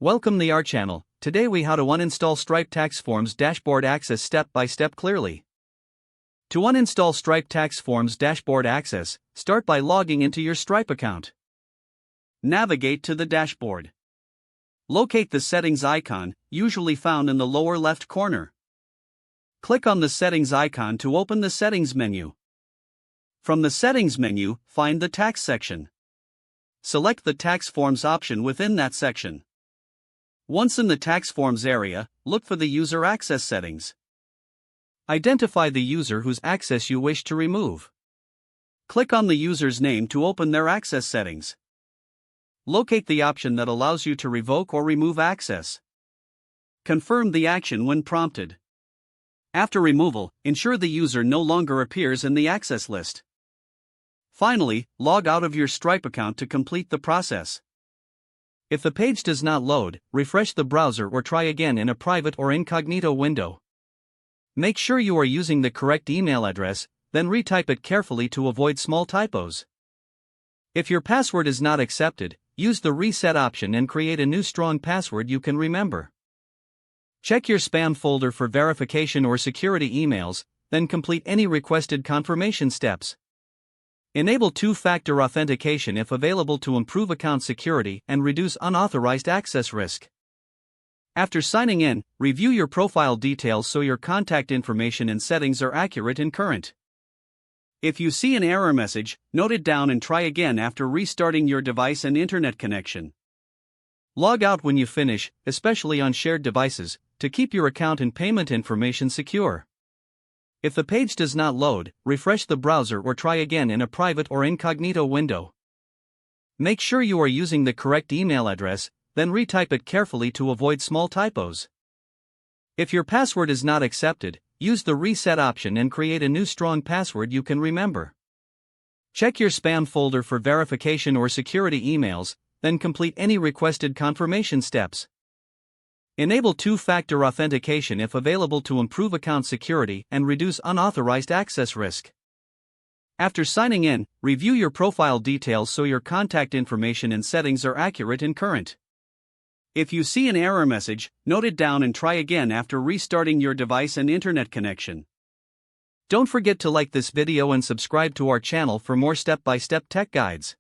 Welcome to our channel. Today we how to uninstall Stripe Tax Forms Dashboard Access step by step clearly. To uninstall Stripe Tax Forms Dashboard Access, start by logging into your Stripe account. Navigate to the dashboard. Locate the settings icon, usually found in the lower left corner. Click on the settings icon to open the settings menu. From the settings menu, find the tax section. Select the tax forms option within that section. Once in the tax forms area, look for the user access settings. Identify the user whose access you wish to remove. Click on the user's name to open their access settings. Locate the option that allows you to revoke or remove access. Confirm the action when prompted. After removal, ensure the user no longer appears in the access list. Finally, log out of your Stripe account to complete the process. If the page does not load, refresh the browser or try again in a private or incognito window. Make sure you are using the correct email address, then retype it carefully to avoid small typos. If your password is not accepted, use the reset option and create a new strong password you can remember. Check your spam folder for verification or security emails, then complete any requested confirmation steps. Enable two-factor authentication if available to improve account security and reduce unauthorized access risk. After signing in, review your profile details so your contact information and settings are accurate and current. If you see an error message, note it down and try again after restarting your device and internet connection. Log out when you finish, especially on shared devices, to keep your account and payment information secure. If the page does not load, refresh the browser or try again in a private or incognito window. Make sure you are using the correct email address, then retype it carefully to avoid small typos. If your password is not accepted, use the reset option and create a new strong password you can remember. Check your spam folder for verification or security emails, then complete any requested confirmation steps. Enable two-factor authentication if available to improve account security and reduce unauthorized access risk. After signing in, review your profile details so your contact information and settings are accurate and current. If you see an error message, note it down and try again after restarting your device and internet connection. Don't forget to like this video and subscribe to our channel for more step-by-step tech guides.